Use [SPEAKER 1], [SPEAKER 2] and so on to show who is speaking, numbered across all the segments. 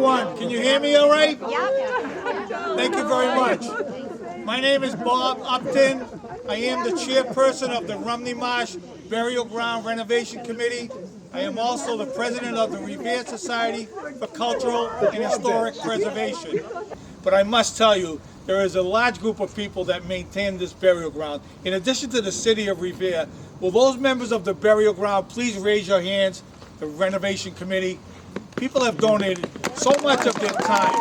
[SPEAKER 1] everyone. Can you hear me all right?
[SPEAKER 2] Yeah.
[SPEAKER 1] Thank you very much. My name is Bob Upton. I am the chairperson of the Rumney Marsh Burial Ground Renovation Committee. I am also the president of the Revere Society for Cultural and Historic Preservation. But I must tell you, there is a large group of people that maintain this burial ground. In addition to the city of Revere, will those members of the burial ground please raise your hands? The renovation committee. People have donated so much of their time.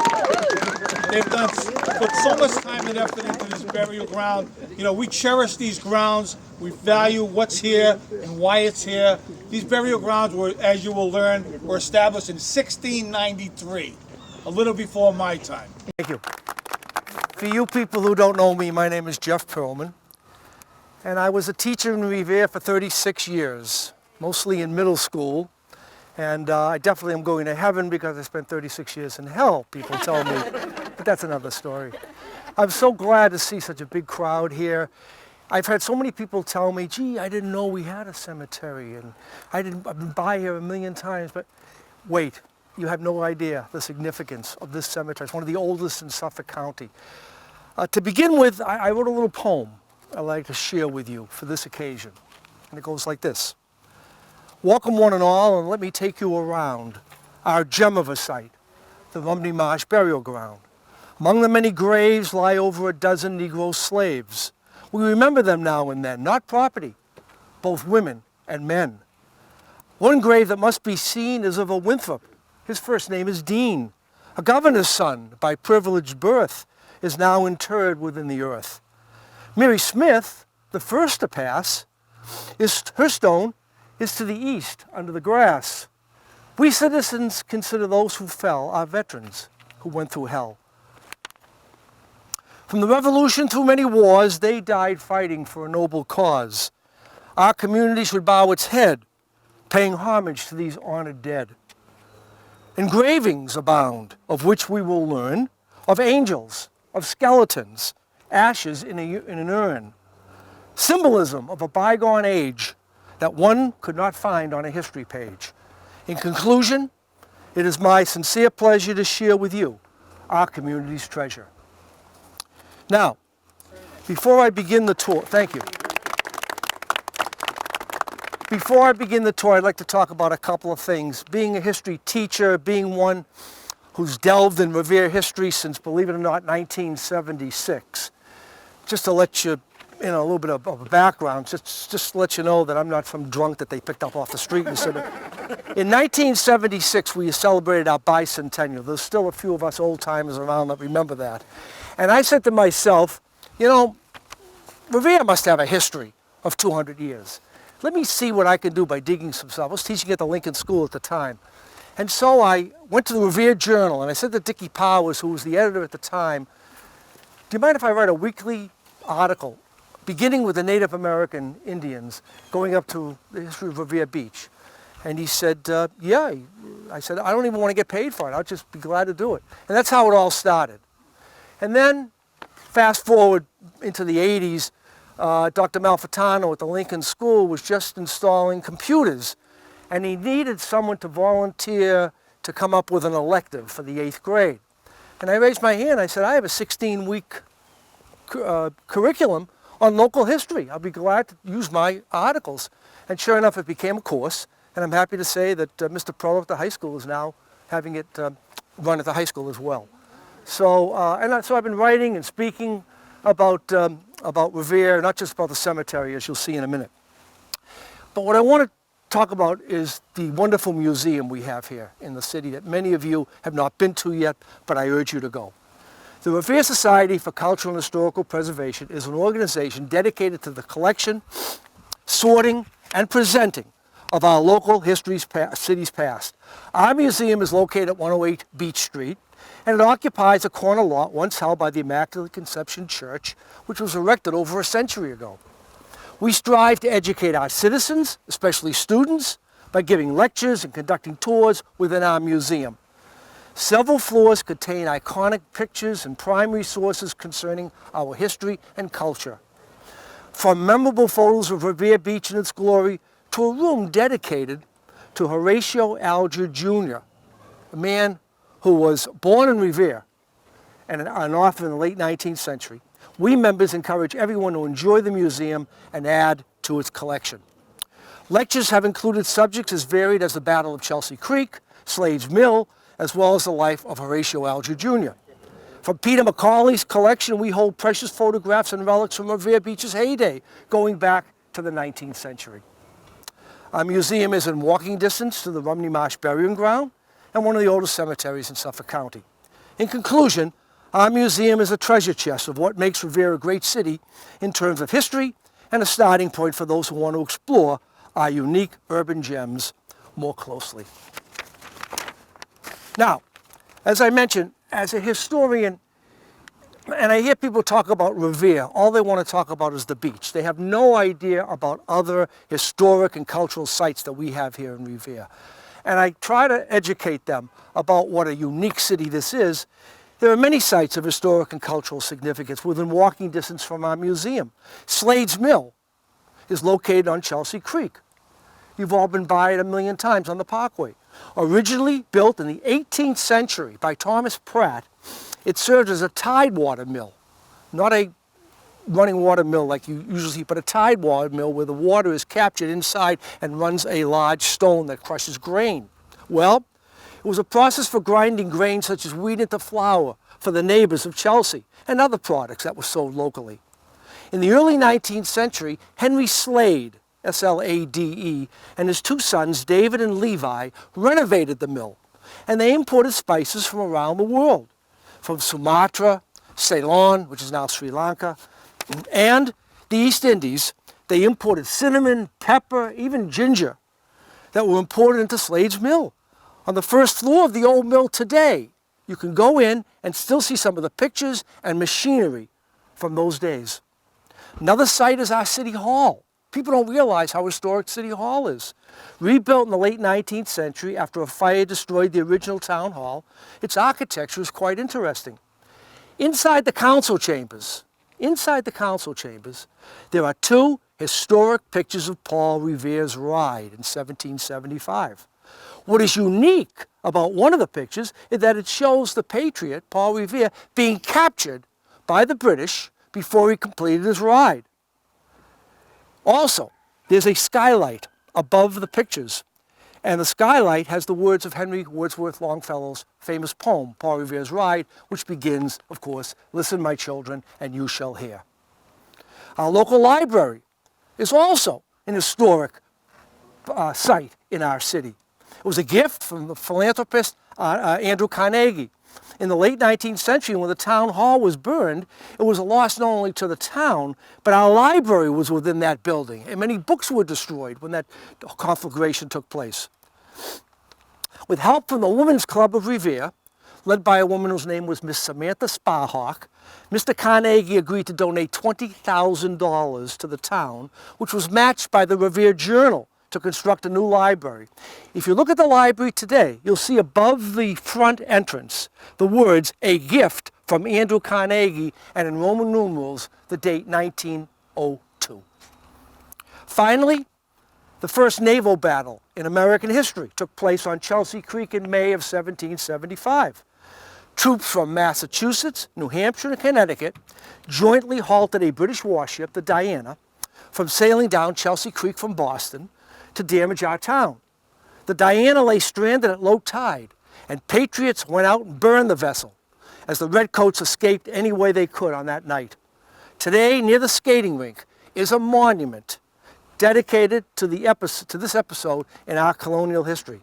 [SPEAKER 1] They've put so much time and effort into this burial ground. You know, we cherish these grounds. We value what's here and why it's here. These burial grounds were, as you will learn, were established in 1693, a little before my time.
[SPEAKER 3] Thank you. For you people who don't know me, my name is Jeff Perlman, and I was a teacher in Revere for 36 years, mostly in middle school. And I definitely am going to heaven because I spent 36 years in hell, people tell me. But that's another story. I'm so glad to see such a big crowd here. I've had so many people tell me, gee, I didn't know we had a cemetery, and I've been by here a million times. But wait, you have no idea the significance of this cemetery. It's one of the oldest in Suffolk County. To begin with, I wrote a little poem I'd like to share with you for this occasion. And it goes like this. Welcome one and all, and let me take you around our gem of a site, the Rumney Marsh Burial Ground. Among the many graves lie over a dozen Negro slaves. We remember them now and then, not property, both women and men. One grave that must be seen is of a Winthrop. His first name is Dean. A governor's son, by privileged birth, is now interred within the earth. Mary Smith, the first to pass, her stone is to the east, under the grass. We citizens consider those who fell our veterans who went through hell. From the Revolution through many wars, they died fighting for a noble cause. Our community should bow its head, paying homage to these honored dead. Engravings abound, of which we will learn, of angels, of skeletons, ashes in an urn. Symbolism of a bygone age that one could not find on a history page. In conclusion, it is my sincere pleasure to share with you our community's treasure. Now, before I begin the tour, thank you. Before I begin the tour, I'd like to talk about a couple of things. Being a history teacher, being one who's delved in Revere history since, believe it or not, 1976. Just to let you a little bit of a background, just to let you know that I'm not some drunk that they picked up off the street and said, in 1976, we celebrated our bicentennial. There's still a few of us old timers around that remember that. And I said to myself, you know, Revere must have a history of 200 years. Let me see what I can do by digging some stuff. I was teaching at the Lincoln School at the time. And so I went to the Revere Journal and I said to Dickie Powers, who was the editor at the time, do you mind if I write a weekly article beginning with the Native American Indians, going up to the history of Revere Beach? And he said, yeah. I said, I don't even want to get paid for it. I'll just be glad to do it. And that's how it all started. And then, fast forward into the 80s, Dr. Malfitano at the Lincoln School was just installing computers. And he needed someone to volunteer to come up with an elective for the 8th grade. And I raised my hand. I said, I have a 16-week curriculum on local history. I'll be glad to use my articles. And sure enough, it became a course. And I'm happy to say that Mr. Perlo at the high school is now having it run at the high school as well. So, so I've been writing and speaking about Revere, not just about the cemetery, as you'll see in a minute. But what I want to talk about is the wonderful museum we have here in the city that many of you have not been to yet, but I urge you to go. The Revere Society for Cultural and Historical Preservation is an organization dedicated to the collection, sorting, and presenting of our local city's past. Our museum is located at 108 Beach Street, and it occupies a corner lot once held by the Immaculate Conception Church, which was erected over a century ago. We strive to educate our citizens, especially students, by giving lectures and conducting tours within our museum. Several floors contain iconic pictures and prime resources concerning our history and culture. From memorable photos of Revere Beach in its glory to a room dedicated to Horatio Alger Jr., a man who was born in Revere and an author in the late 19th century, we members encourage everyone to enjoy the museum and add to its collection. Lectures have included subjects as varied as the Battle of Chelsea Creek, Slade's Mill, as well as the life of Horatio Alger Jr. From Peter Macaulay's collection, we hold precious photographs and relics from Revere Beach's heyday, going back to the 19th century. Our museum is in walking distance to the Rumney Marsh Burial Ground and one of the oldest cemeteries in Suffolk County. In conclusion, our museum is a treasure chest of what makes Revere a great city in terms of history and a starting point for those who want to explore our unique urban gems more closely. Now, as I mentioned, as a historian, and I hear people talk about Revere, all they want to talk about is the beach. They have no idea about other historic and cultural sites that we have here in Revere. And I try to educate them about what a unique city this is. There are many sites of historic and cultural significance within walking distance from our museum. Slade's Mill is located on Chelsea Creek. You've all been by it a million times on the Parkway. Originally built in the 18th century by Thomas Pratt, it served as a tidewater mill, not a running water mill like you usually see, but a tidewater mill where the water is captured inside and runs a large stone that crushes grain. Well, it was a process for grinding grain such as wheat into flour for the neighbors of Chelsea and other products that were sold locally. In the early 19th century, Henry Slade, S-L-A-D-E, and his two sons, David and Levi, renovated the mill, and they imported spices from around the world, from Sumatra, Ceylon, which is now Sri Lanka, and the East Indies. They imported cinnamon, pepper, even ginger that were imported into Slade's mill. On the first floor of the old mill today, you can go in and still see some of the pictures and machinery from those days. Another site is our City Hall. People don't realize how historic City Hall is. Rebuilt in the late 19th century after a fire destroyed the original town hall, its architecture is quite interesting. Inside the council chambers, there are two historic pictures of Paul Revere's ride in 1775. What is unique about one of the pictures is that it shows the patriot, Paul Revere, being captured by the British before he completed his ride. Also, there's a skylight above the pictures, and the skylight has the words of Henry Wordsworth Longfellow's famous poem, Paul Revere's Ride, which begins, of course, "Listen, my children, and you shall hear." Our local library is also an historic site in our city. It was a gift from the philanthropist Andrew Carnegie. In the late 19th century, when the town hall was burned, it was a loss not only to the town, but our library was within that building, and many books were destroyed when that conflagration took place. With help from the Women's Club of Revere, led by a woman whose name was Miss Samantha Sparhawk, Mr. Carnegie agreed to donate $20,000 to the town, which was matched by the Revere Journal to construct a new library. If you look at the library today, you'll see above the front entrance the words, "A gift from Andrew Carnegie," and in Roman numerals, the date 1902. Finally, the first naval battle in American history took place on Chelsea Creek in May of 1775. Troops from Massachusetts, New Hampshire, and Connecticut jointly halted a British warship, the Diana, from sailing down Chelsea Creek from Boston to damage our town. The Diana lay stranded at low tide, and patriots went out and burned the vessel as the redcoats escaped any way they could on that night. Today, near the skating rink, is a monument dedicated to this episode in our colonial history.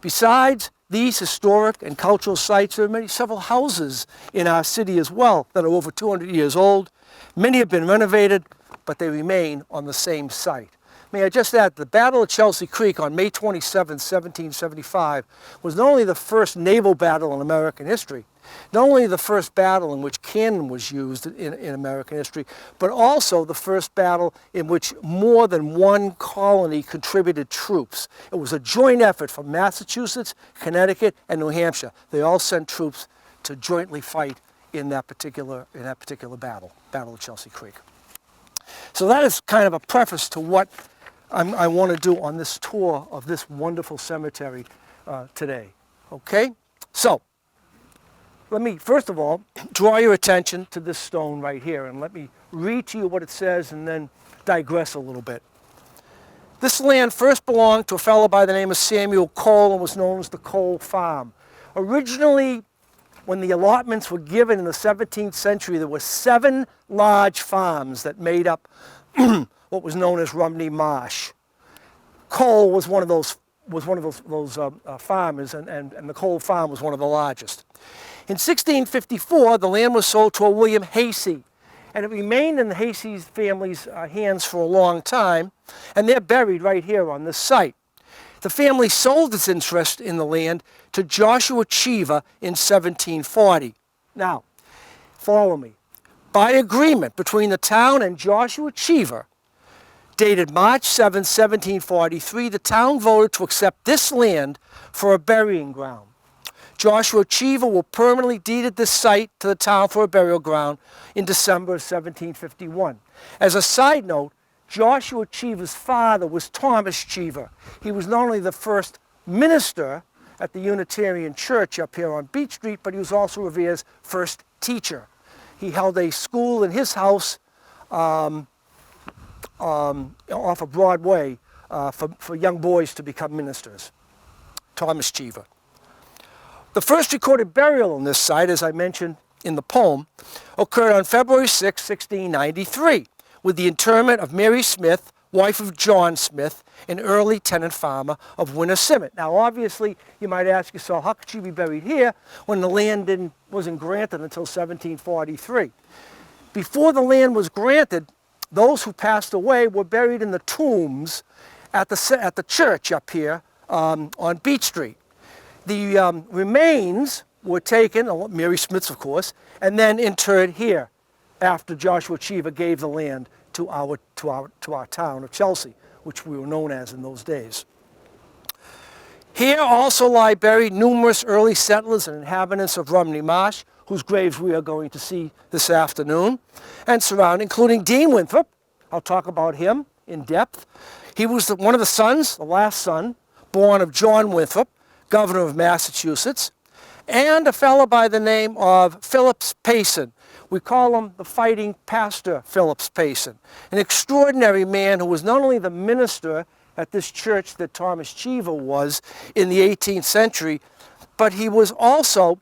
[SPEAKER 3] Besides these historic and cultural sites, there are several houses in our city as well that are over 200 years old. Many have been renovated, but they remain on the same site. May I just add, the Battle of Chelsea Creek on May 27, 1775 was not only the first naval battle in American history, not only the first battle in which cannon was used in American history, but also the first battle in which more than one colony contributed troops. It was a joint effort from Massachusetts, Connecticut, and New Hampshire. They all sent troops to jointly fight in that particular battle, Battle of Chelsea Creek. So that is kind of a preface to what I want to do on this tour of this wonderful cemetery today. Okay? So, let me, first of all, draw your attention to this stone right here, and let me read to you what it says and then digress a little bit. This land first belonged to a fellow by the name of Samuel Cole and was known as the Cole Farm. Originally, when the allotments were given in the 17th century, there were 7 large farms that made up what was known as Rumney Marsh. Cole was one of those farmers, and the Cole Farm was one of the largest. In 1654, the land was sold to a William Hasey, and it remained in the Hasey family's hands for a long time, and they're buried right here on this site. The family sold its interest in the land to Joshua Cheever in 1740. Now, follow me. By agreement between the town and Joshua Cheever, dated March 7, 1743, the town voted to accept this land for a burying ground. Joshua Cheever will permanently deeded this site to the town for a burial ground in December of 1751. As a side note, Joshua Cheever's father was Thomas Cheever. He was not only the first minister at the Unitarian Church up here on Beach Street, but he was also Revere's first teacher. He held a school in his house off of Broadway for young boys to become ministers. Thomas Cheever. The first recorded burial on this site, as I mentioned in the poem, occurred on February 6, 1693, with the interment of Mary Smith, wife of John Smith, an early tenant farmer of Winter. Now, obviously, you might ask yourself, how could she be buried here when the land wasn't granted until 1743? Before the land was granted, those who passed away were buried in the tombs at the church up here on Beach Street. The remains were taken, Mary Smith's of course, and then interred here after Joshua Cheever gave the land to our town of Chelsea, which we were known as in those days. Here also lie buried numerous early settlers and inhabitants of Rumney Marsh, whose graves we are going to see this afternoon, and surrounding, including Dean Winthrop. I'll talk about him in depth. He was one of the sons, the last son, born of John Winthrop, governor of Massachusetts, and a fellow by the name of Phillips Payson. We call him the fighting pastor Phillips Payson, an extraordinary man who was not only the minister at this church that Thomas Cheever was in the 18th century, but he was also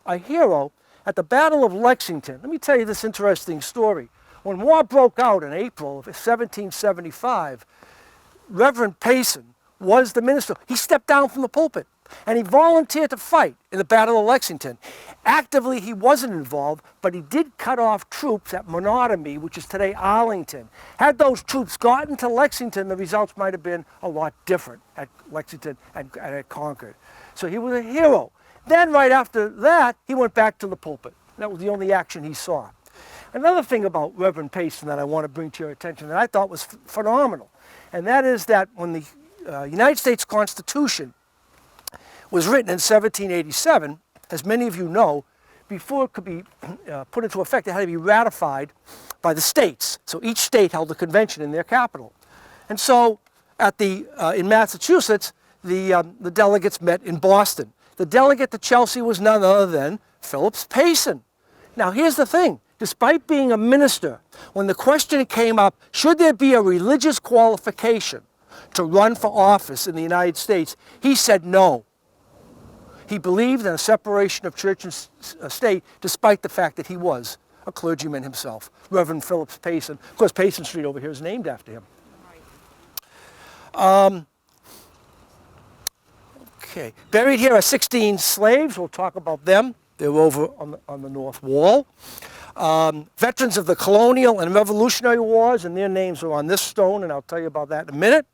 [SPEAKER 3] a hero at the Battle of Lexington. Let me tell you this interesting story. When war broke out in April of 1775, Reverend Payson was the minister. He stepped down from the pulpit and he volunteered to fight in the Battle of Lexington. Actively, he wasn't involved, but he did cut off troops at Menotomy, which is today Arlington. Had those troops gotten to Lexington, the results might have been a lot different at Lexington and at Concord. So he was a hero. Then right after that, he went back to the pulpit. That was the only action he saw. Another thing about Reverend Payson that I want to bring to your attention that I thought was phenomenal, and that is that when the United States Constitution was written in 1787, as many of you know, before it could be put into effect, it had to be ratified by the states. So each state held a convention in their capital. And so in Massachusetts, the delegates met in Boston. The delegate to Chelsea was none other than Phillips Payson. Now here's the thing. Despite being a minister, when the question came up, should there be a religious qualification to run for office in the United States, he said no. He believed in a separation of church and state, despite the fact that he was a clergyman himself, Reverend Phillips Payson. Of course, Payson Street over here is named after him. Okay, buried here are 16 slaves. We'll talk about them. They're over on the north wall. Veterans of the colonial and revolutionary wars, and their names are on this stone, and I'll tell you about that in a minute.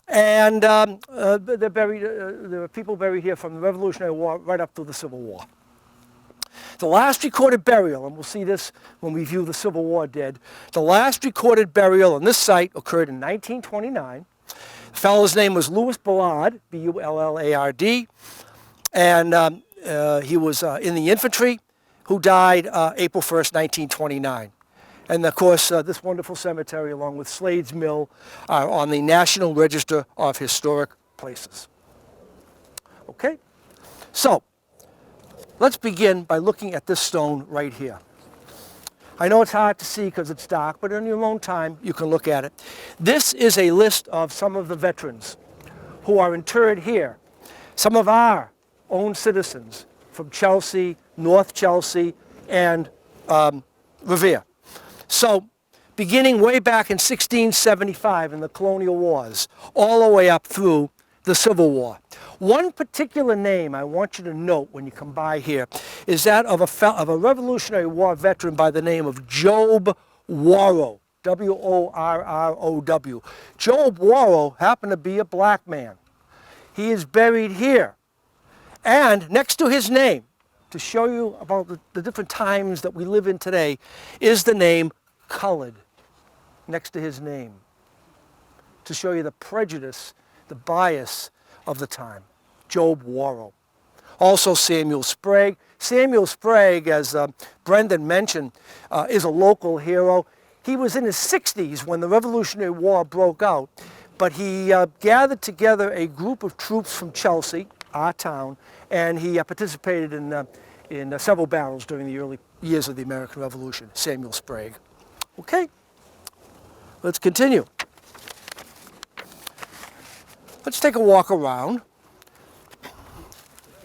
[SPEAKER 3] And they're buried, there are people buried here from the Revolutionary War right up to the Civil War. The last recorded burial, and we'll see this when we view the Civil War dead, the last recorded burial on this site occurred in 1929. The fellow's name was Louis Bullard, B-U-L-L-A-R-D, and he was in the infantry, who died April 1st, 1929. And of course, this wonderful cemetery, along with Slade's Mill, are on the National Register of Historic Places. Okay? So, Let's begin by looking at this stone right here. I know it's hard to see because it's dark, but in your own time you can look at it. This is a list of some of the veterans who are interred here. Some of our own citizens from Chelsea, North Chelsea, and Revere. So, beginning way back in 1675 in the colonial wars, all the way up through the Civil War. One particular name I want you to note when you come by here is that of a Revolutionary War veteran by the name of Job Warrow, W-O-R-R-O-W. Job Warrow happened to be a black man. He is buried here. And next to his name, to show you about the different times that we live in today, is the name colored next to his name, to show you the prejudice, the bias of the time. Job Warrow. Also Samuel Sprague. Samuel Sprague, as Brendan mentioned, is a local hero. He was in his 60s when the Revolutionary War broke out, but he gathered together a group of troops from Chelsea, our town, and he participated in several battles during the early years of the American Revolution. Samuel Sprague. Okay, let's continue. Let's take a walk around.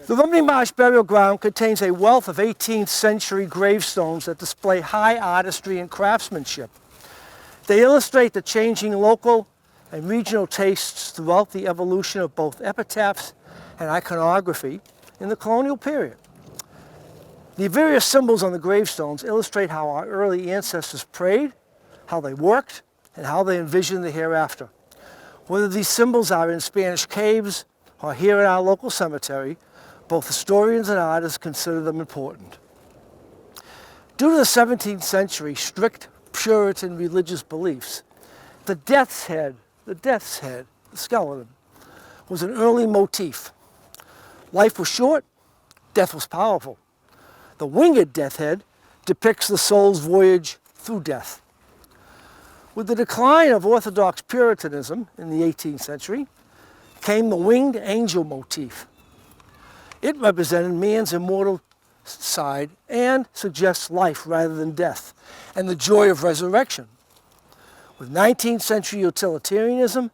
[SPEAKER 3] The Rumney Marsh Burial Ground contains a wealth of 18th century gravestones that display high artistry and craftsmanship. They illustrate the changing local and regional tastes throughout the evolution of both epitaphs and iconography in the colonial period. The various symbols on the gravestones illustrate how our early ancestors prayed, how they worked, and how they envisioned the hereafter. Whether these symbols are in Spanish caves or here in our local cemetery, both historians and artists consider them important. Due to the 17th century strict Puritan religious beliefs, the death's head, the skeleton, was an early motif. Life was short, death was powerful. The winged death head depicts the soul's voyage through death. With the decline of Orthodox Puritanism in the 18th century came the winged angel motif. It represented man's immortal side and suggests life rather than death and the joy of resurrection. With 19th century utilitarianism,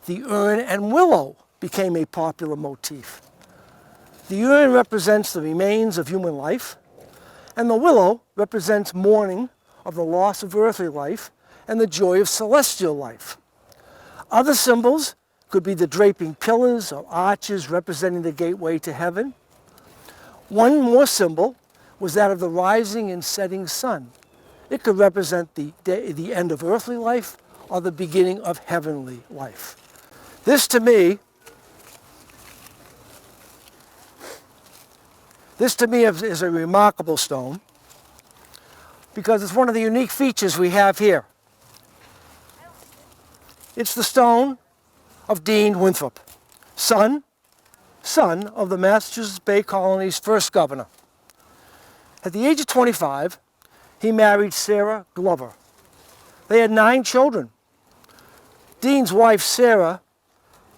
[SPEAKER 3] the urn and willow became a popular motif. The urn represents the remains of human life, and the willow represents mourning of the loss of earthly life and the joy of celestial life. Other symbols could be the draping pillars or arches representing the gateway to heaven. One more symbol was that of the rising and setting sun. It could represent the end of earthly life or the beginning of heavenly life. This to me is a remarkable stone because it's one of the unique features we have here. It's the stone of Dean Winthrop, son of the Massachusetts Bay Colony's first governor. At the age of 25, he married Sarah Glover. They had 9 children. Dean's wife, Sarah,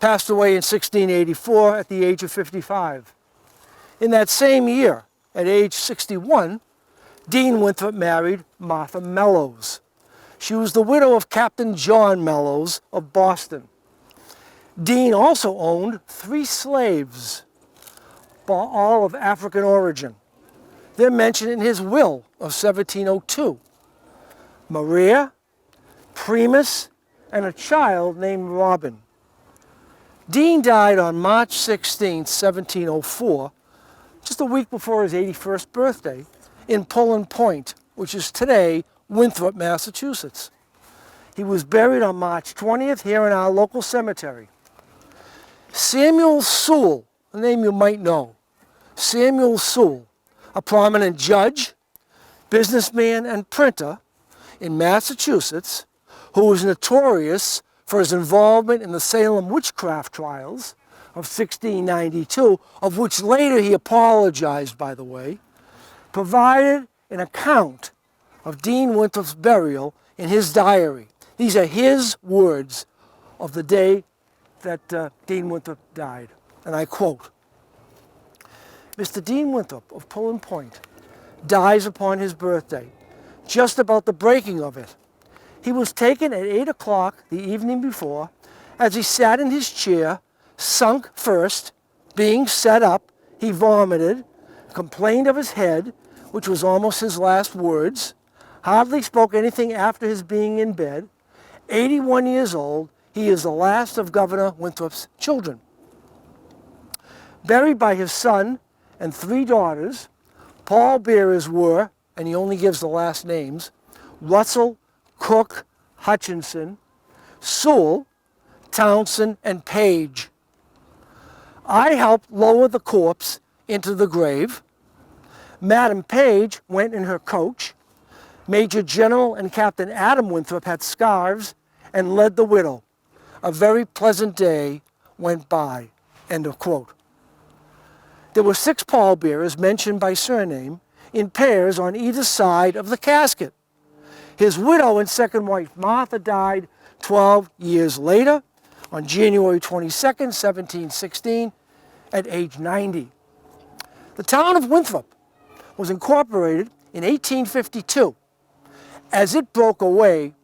[SPEAKER 3] passed away in 1684 at the age of 55. In that same year, at age 61, Dean Winthrop married Martha Mellows. She was the widow of Captain John Mellows of Boston. Dean also owned 3 slaves, all of African origin. They're mentioned in his will of 1702. Maria, Primus, and a child named Robin. Dean died on March 16, 1704, just a week before his 81st birthday, in Pullen Point, which is today Winthrop, Massachusetts. He was buried on March 20th here in our local cemetery. Samuel Sewell, a name you might know. Samuel Sewell, a prominent judge, businessman, and printer in Massachusetts, who was notorious for his involvement in the Salem witchcraft trials of 1692, of which later he apologized, by the way, provided an account of Dean Winthrop's burial in his diary. These are his words of the day that Dean Winthrop died, and I quote, Mr. Dean Winthrop of Pullen Point dies upon his birthday, just about the breaking of it. He was taken at 8 o'clock the evening before. As he sat in his chair, sunk first, being set up, he vomited, complained of his head, which was almost his last words, hardly spoke anything after his being in bed. 81 years old, he is the last of Governor Winthrop's children. Buried by his son and 3 daughters, pallbearers were, and he only gives the last names, Russell, Cook, Hutchinson, Sewell, Townsend, and Page. I helped lower the corpse into the grave. Madam Page went in her coach. Major General and Captain Adam Winthrop had scarves and led the widow. A very pleasant day went by. End of quote. There were 6 pallbearers mentioned by surname in pairs on either side of the casket. His widow and second wife Martha died 12 years later on January 22nd, 1716, at age 90. The town of Winthrop was incorporated in 1852 as it broke away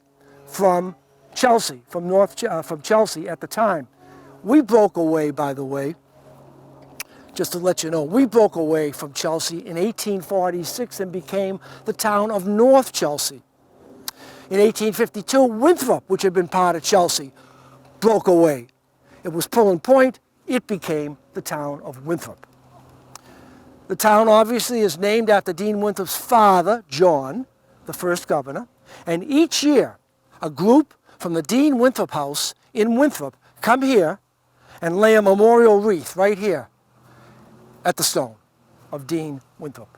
[SPEAKER 3] from Chelsea, from Chelsea at the time. We broke away, by the way, just to let you know, we broke away from Chelsea in 1846 and became the town of North Chelsea. In 1852, Winthrop, which had been part of Chelsea, broke away. It was Pullen Point. It became the town of Winthrop. The town obviously is named after Dean Winthrop's father, John, the first governor, and each year a group from the Dean Winthrop house in Winthrop come here and lay a memorial wreath right here at the stone of Dean Winthrop.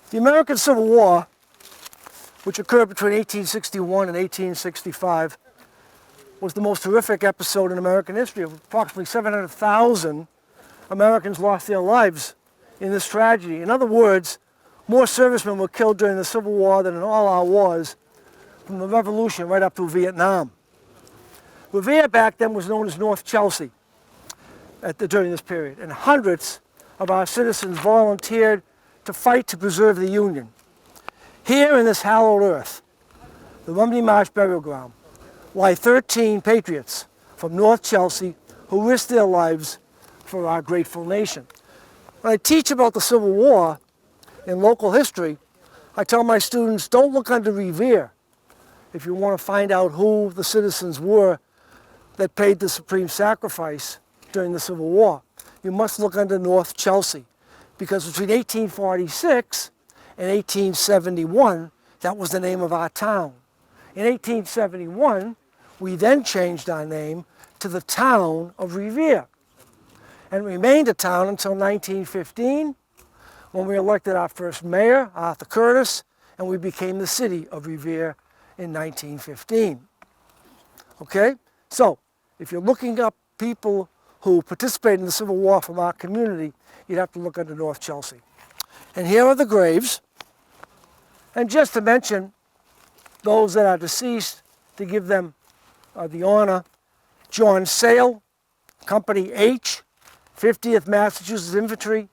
[SPEAKER 3] The American Civil War, which occurred between 1861 and 1865, was the most horrific episode in American history. Approximately 700,000 Americans lost their lives in this tragedy. In other words, more servicemen were killed during the Civil War than in all our wars, from the Revolution right up through Vietnam. Revere back then was known as North Chelsea during this period, and hundreds of our citizens volunteered to fight to preserve the Union. Here in this hallowed earth, the Rumney Marsh Burial Ground, lie 13 patriots from North Chelsea who risked their lives for our grateful nation. When I teach about the Civil War in local history, I tell my students, don't look under Revere if you want to find out who the citizens were that paid the supreme sacrifice during the Civil War. You must look under North Chelsea, because between 1846 and 1871, that was the name of our town. In 1871, we then changed our name to the town of Revere, and remained a town until 1915, when we elected our first mayor, Arthur Curtis, and we became the city of Revere in 1915. Okay? So, if you're looking up people who participated in the Civil War from our community, you'd have to look under North Chelsea. And here are the graves. And just to mention those that are deceased, to give them the honor, John Sewell, Company H, 50th Massachusetts Infantry,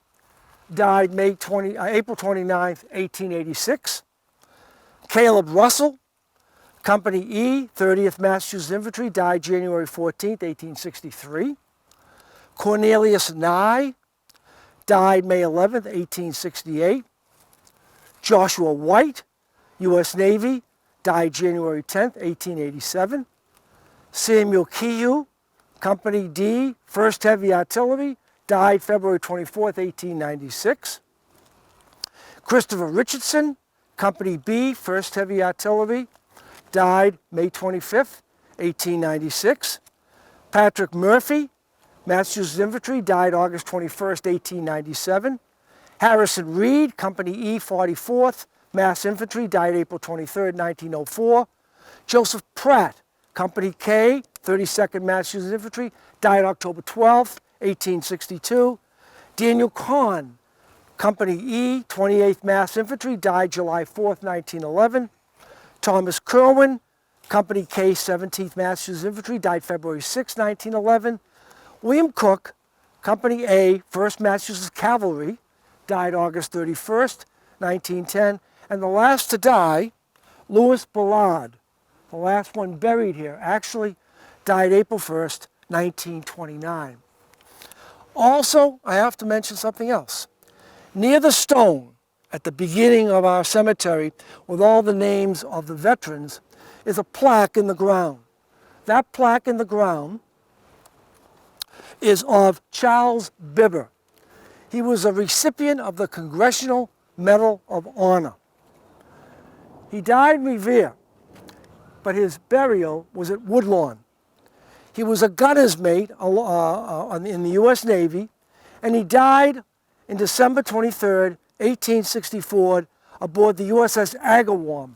[SPEAKER 3] died April 29th, 1886. Caleb Russell, Company E, 30th Massachusetts Infantry, died January 14th, 1863. Cornelius Nye, died May 11th, 1868. Joshua White, U.S. Navy, died January 10th, 1887. Samuel Kehoe, Company D, 1st Heavy Artillery, died February 24th, 1896. Christopher Richardson, Company B, 1st Heavy Artillery, died May 25th, 1896. Patrick Murphy, Massachusetts Infantry, died August 21st, 1897. Harrison Reed, Company E, 44th Mass Infantry, died April 23rd, 1904. Joseph Pratt, Company K, 32nd Massachusetts Infantry, died October 12th, 1862. Daniel Kahn, Company E, 28th Mass Infantry, died July 4th, 1911. Thomas Kerwin, Company K, 17th Massachusetts Infantry, died February 6, 1911. William Cook, Company A, 1st Massachusetts Cavalry, died August 31st, 1910. And the last to die, Louis Ballard, the last one buried here, actually died April 1st, 1929. Also, I have to mention something else. Near the stone at the beginning of our cemetery with all the names of the veterans is a plaque in the ground. That plaque in the ground is of Charles Biber. He was a recipient of the Congressional Medal of Honor. He died in Revere, but his burial was at Woodlawn. He was a gunner's mate in the U.S. Navy, and he died in December 23rd, 1864, aboard the USS Agawam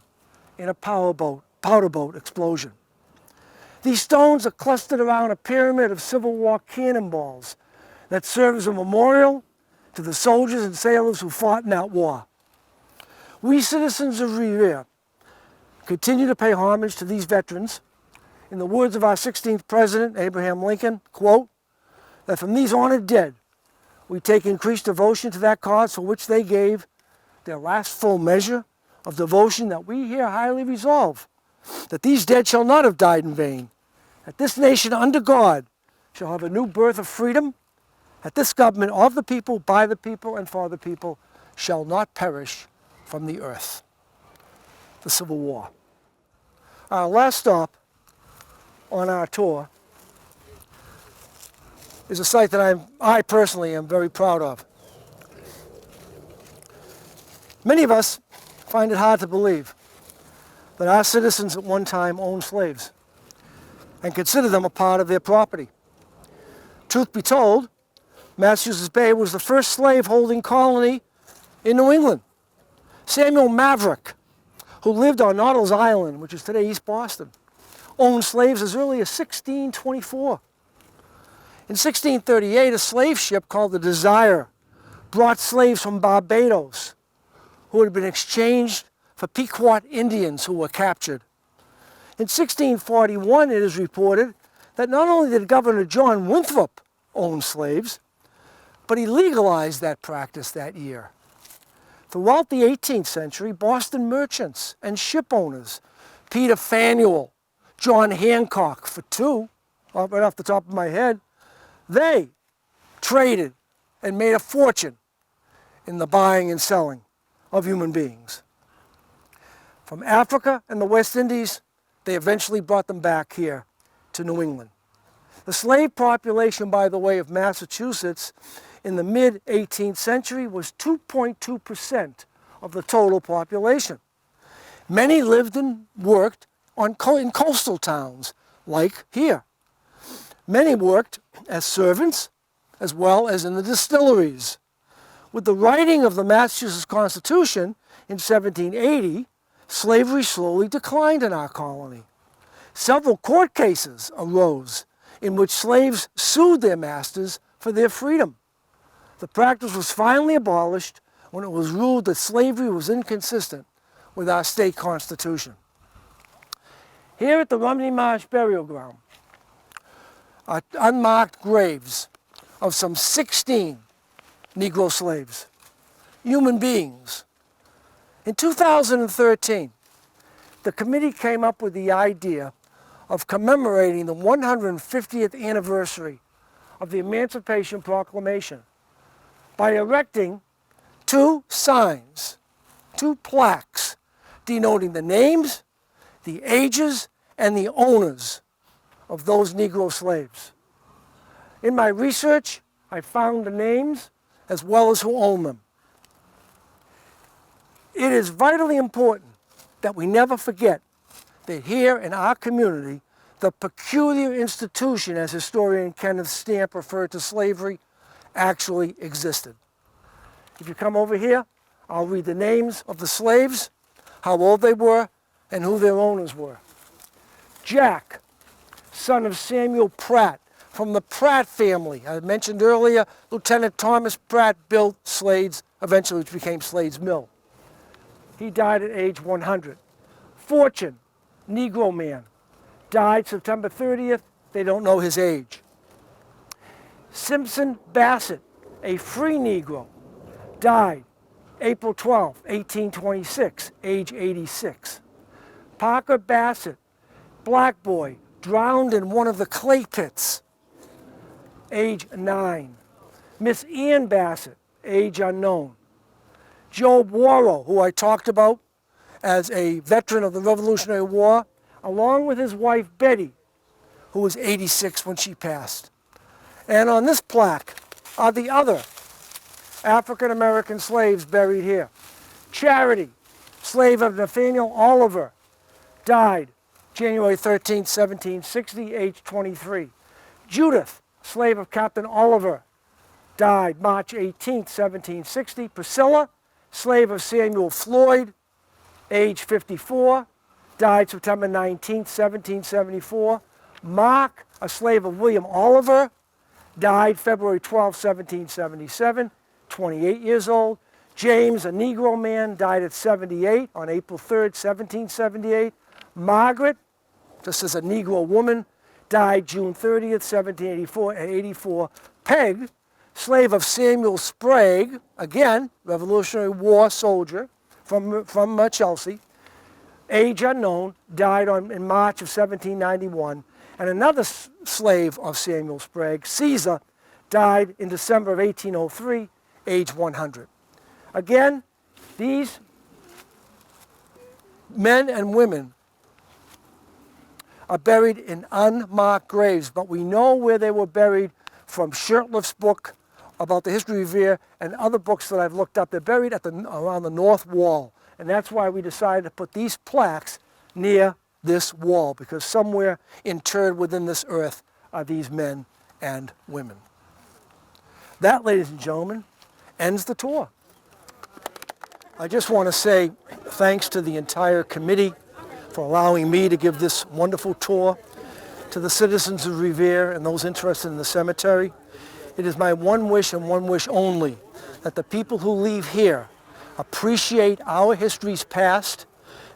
[SPEAKER 3] in a powder boat explosion. These stones are clustered around a pyramid of Civil War cannonballs that serve as a memorial to the soldiers and sailors who fought in that war. We citizens of Revere continue to pay homage to these veterans. In the words of our 16th President, Abraham Lincoln, quote, that from these honored dead, we take increased devotion to that cause for which they gave their last full measure of devotion, that we here highly resolve that these dead shall not have died in vain, that this nation under God shall have a new birth of freedom, that this government of the people, by the people, and for the people shall not perish from the earth. The Civil War. Our last stop on our tour is a site that I personally am very proud of. Many of us find it hard to believe that our citizens at one time owned slaves and consider them a part of their property. Truth be told, Massachusetts Bay was the first slave-holding colony in New England. Samuel Maverick, who lived on Noddle's Island, which is today East Boston, owned slaves as early as 1624. In 1638, a slave ship called the Desire brought slaves from Barbados who had been exchanged for Pequot Indians who were captured. In 1641, it is reported that not only did Governor John Winthrop own slaves, but he legalized that practice that year. Throughout the 18th century, Boston merchants and ship owners, Peter Faneuil, John Hancock, for two, right off the top of my head, they traded and made a fortune in the buying and selling of human beings. From Africa and the West Indies, they eventually brought them back here to New England. The slave population, by the way, of Massachusetts in the mid-18th century was 2.2% of the total population. Many lived and worked in coastal towns, like here. Many worked as servants, as well as in the distilleries. With the writing of the Massachusetts Constitution in 1780, slavery slowly declined in our colony. Several court cases arose in which slaves sued their masters for their freedom. The practice was finally abolished when it was ruled that slavery was inconsistent with our state constitution. Here at the Rumney Marsh Burial Ground are unmarked graves of some 16 Negro slaves, human beings. In 2013, the committee came up with the idea of commemorating the 150th anniversary of the Emancipation Proclamation by erecting two signs, two plaques, denoting the names, the ages, and the owners of those Negro slaves. In my research, I found the names as well as who owned them. It is vitally important that we never forget that here in our community, the peculiar institution, as historian Kenneth Stamp referred to slavery, actually existed. If you come over here, I'll read the names of the slaves, how old they were, and who their owners were. Jack, son of Samuel Pratt, from the Pratt family. I mentioned earlier, Lieutenant Thomas Pratt built Slade's, eventually which became Slade's Mill. He died at age 100. Fortune, Negro man, died September 30th. They don't know his age. Simpson Bassett, a free Negro, died April 12, 1826, age 86. Parker Bassett, black boy, drowned in one of the clay pits, age 9. Miss Ann Bassett, age unknown. Job Worrell, who I talked about as a veteran of the Revolutionary War, along with his wife Betty, who was 86 when she passed. And on this plaque are the other African-American slaves buried here. Charity, slave of Nathaniel Oliver, died January 13, 1760, age 23. Judith, slave of Captain Oliver, died March 18, 1760. Priscilla, slave of Samuel Floyd, age 54, died September 19, 1774. Mark, a slave of William Oliver, died February 12, 1777, 28 years old. James, a Negro man, died at 78 on April 3, 1778. Margaret, just as a Negro woman, died June 30th, 1784 at 84. Peg, slave of Samuel Sprague, again, Revolutionary War soldier from Chelsea, age unknown, died in March of 1791. And another slave of Samuel Sprague, Caesar, died in December of 1803, age 100. Again, these men and women are buried in unmarked graves, but we know where they were buried from Shirtliff's book about the history of Revere and other books that I've looked up. They're buried around the north wall, and that's why we decided to put these plaques near this wall, because somewhere interred within this earth are these men and women. That, ladies and gentlemen, ends the tour. I just want to say thanks to the entire committee for allowing me to give this wonderful tour, to the citizens of Revere and those interested in the cemetery. It is my one wish and one wish only that the people who leave here appreciate our history's past,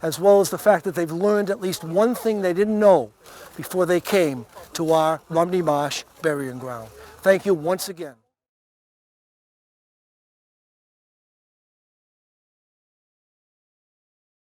[SPEAKER 3] as well as the fact that they've learned at least one thing they didn't know before they came to our Rumney Marsh Burial Ground. Thank you once again.